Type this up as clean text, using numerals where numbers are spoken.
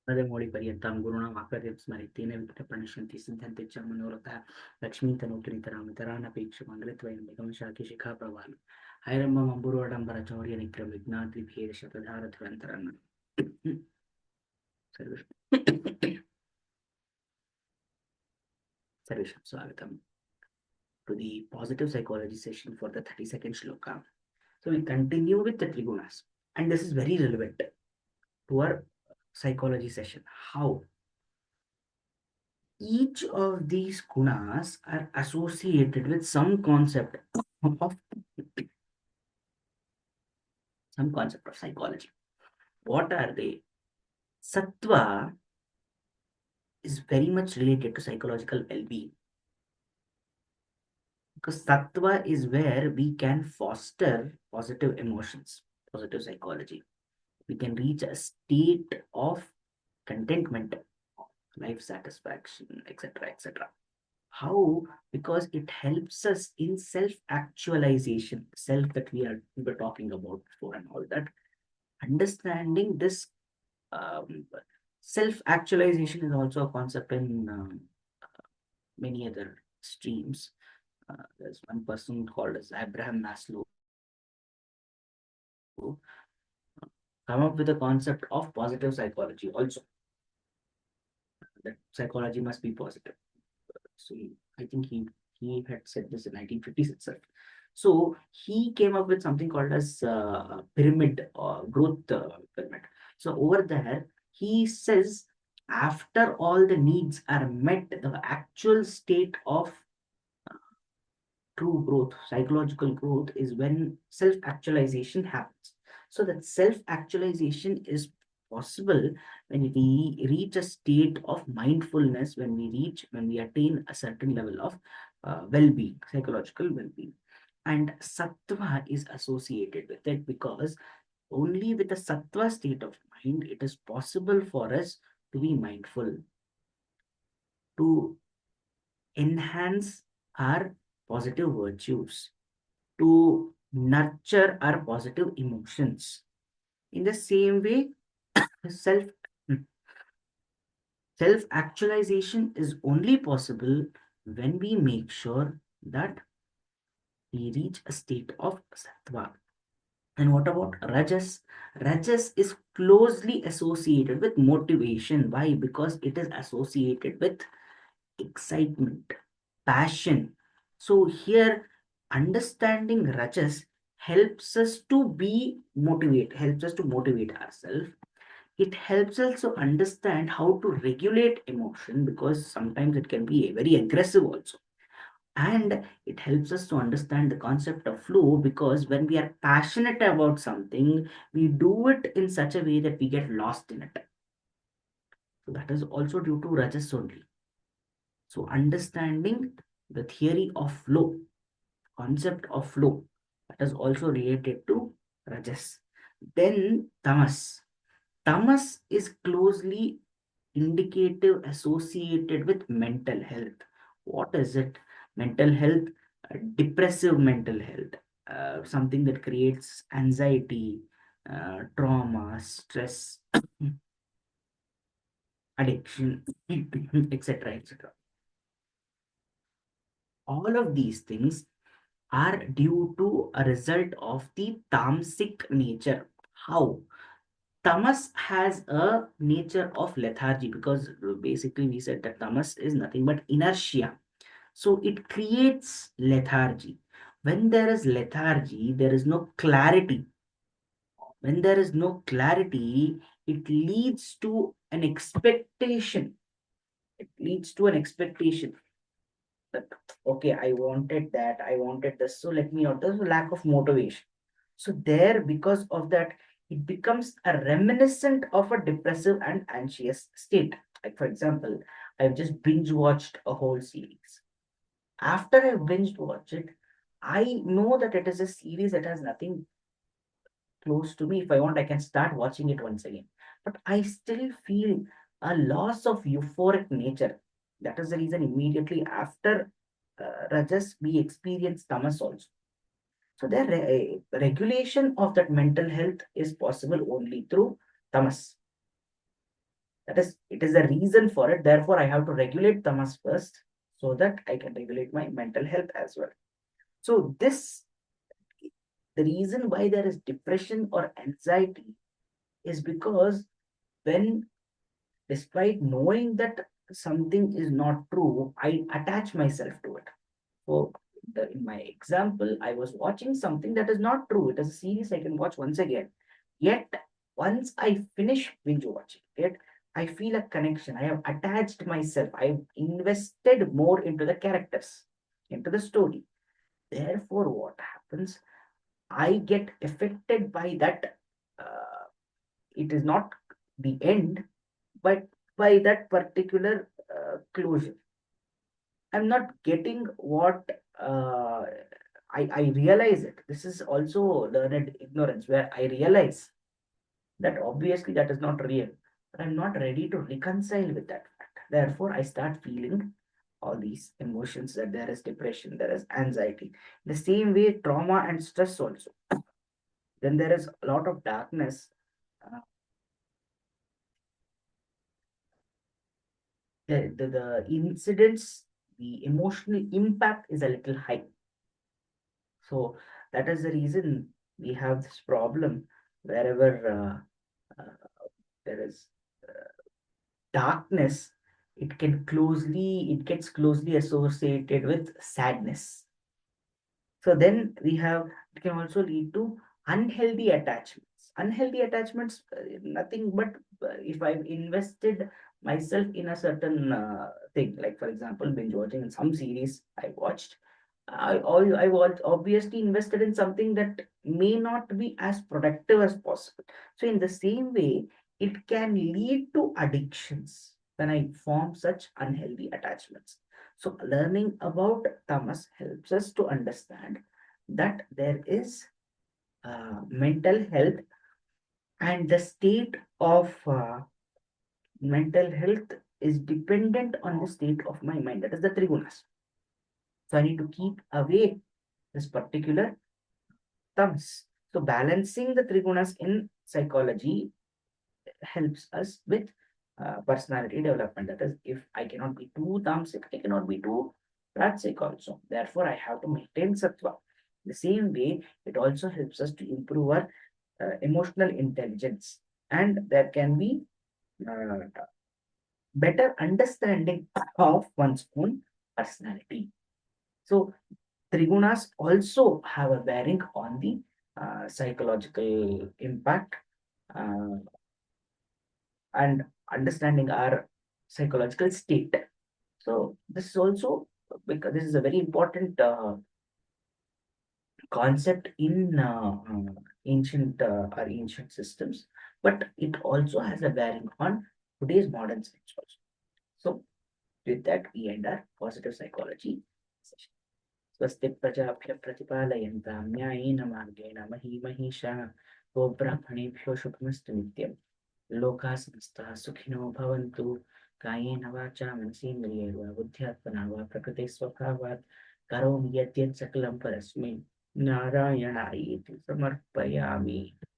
पदमौळि पर्यन्तं गुरुणा वाक्यं स्मरेत् विघ्नप्रणश्यन्ति सिद्ध्यन्ति च मनोरथाः लक्ष्मीं तनोतुनितरामितरानपेक्षमाङ्गलित्वयं निगमशाखिशिखा प्रवाहम् हैरम्बम् अम्बुरोडम्बरचौर्यनिग्रहं विघ्नाद्रिभेदशतधारधुरन्तरन् सर्वेषां स्वागतं to the positive psychology session for the 32nd shloka. So we continue with the trigunas, and this is very relevant to our psychology session. How each of these gunas are associated with some concept of psychology. What are they? Sattva is very much related to psychological well-being, because sattva is where we can foster positive emotions, positive psychology. We can reach a state of contentment, life satisfaction, etc., etc. How? Because it helps us in self-actualization, self that we were talking about before and all that. Understanding this self-actualization is also a concept in many other streams. There's one person called as Abraham Maslow, come up with a concept of positive psychology also. That psychology must be positive. So I think he had said this in 1950s itself. So he came up with something called as pyramid or growth pyramid. So over there, he says after all the needs are met, the actual state of true growth, psychological growth, is when self-actualization happens. So that self-actualization is possible when we reach a state of mindfulness, when we attain a certain level of well-being, psychological well-being. And sattva is associated with it, because only with the sattva state of mind it is possible for us to be mindful, to enhance our positive virtues, to nurture our positive emotions. In the same way, self self actualization is only possible when we make sure that we reach a state of sattva. And what about rajas? Rajas is closely associated with motivation. Why? Because it is associated with excitement, passion. So here, understanding rajas helps us to be motivate, helps us to motivate ourselves. It helps us to understand how to regulate emotion, because sometimes it can be very aggressive also. And it helps us to understand the concept of flow, because when we are passionate about something, we do it in such a way that we get lost in it. So that is also due to rajas only. So understanding the theory of flow, concept of flow, that is also related to rajas. Then tamas. Tamas is closely indicative associated with mental health. What is it? Mental health, depressive mental health, something that creates anxiety, trauma, stress, addiction, etc., etc. All of these things are due to a result of the tamasic nature. How? Tamas has a nature of lethargy, because basically we said that tamas is nothing but inertia. So it creates lethargy. When there is lethargy, there is no clarity. When there is no clarity, it leads to an expectation. It leads to an expectation that, okay, I wanted that, I wanted this, so let me out. There's a lack of motivation. So there, because of that, it becomes a reminiscent of a depressive and anxious state. Like for example, I've just binge watched a whole series. After I binge watched it, I know that it is a series that has nothing close to me. If I want, I can start watching it once again. But I still feel a loss of euphoric nature. That is the reason immediately after Rajas, we experience tamas also. So the regulation of that mental health is possible only through tamas. That is, it is the reason for it. Therefore, I have to regulate tamas first so that I can regulate my mental health as well. So this, the reason why there is depression or anxiety is because when, despite knowing that something is not true, I attach myself to it. So in my example, I was watching something that is not true. It is a series I can watch once again. Yet, once I finish binge watching it, I feel a connection. I have attached myself. I've invested more into the characters, into the story. Therefore, what happens? I get affected by that. It is not the end, but by that particular closure. I'm not getting what I realize it. This is also learned ignorance where I realize that obviously that is not real, but I'm not ready to reconcile with that fact. Therefore, I start feeling all these emotions, that there is depression, there is anxiety. The same way, trauma and stress also. Then there is a lot of darkness. Uh, the incidents, the emotional impact is a little high. So that is the reason we have this problem wherever there is darkness, it gets closely associated with sadness. So then we have, it can also lead to unhealthy attachments. Unhealthy attachments, nothing but if I've invested myself in a certain thing, like for example, binge watching in some series I watched, I was obviously invested in something that may not be as productive as possible. So in the same way, it can lead to addictions when I form such unhealthy attachments. So learning about tamas helps us to understand that there is mental health, and the state of mental health is dependent on the state of my mind. That is the trigunas. So I need to keep away this particular tamas. So balancing the trigunas in psychology helps us with personality development. That is, if I cannot be too tamasic, I cannot be too rajasic also. Therefore, I have to maintain sattva. The same way, it also helps us to improve our emotional intelligence, and there can be uh, better understanding of one's own personality. So, trigunas also have a bearing on the psychological impact uh, and understanding our psychological state. So this is also, because this is a very important concept in ancient systems, but it also has a bearing on today's modern science also. So with that, we end our positive psychology session. स्वस्ति प्रजाभ्य प्रतिपालयन्तां न्यायेन मार्गेण महीमहीषाः गोब्राह्मणेभ्यो शुभमस्तु नित्यम् लोकाः समस्ताः सुखिनो भवन्तु कायेन वाचा मनसेन्द्रियैर्वा बुद्ध्यात्मना वा प्रकृते स्वभावात् करोमि यद्यत् सकलं परस्मै नारायणायेति समर्पयामि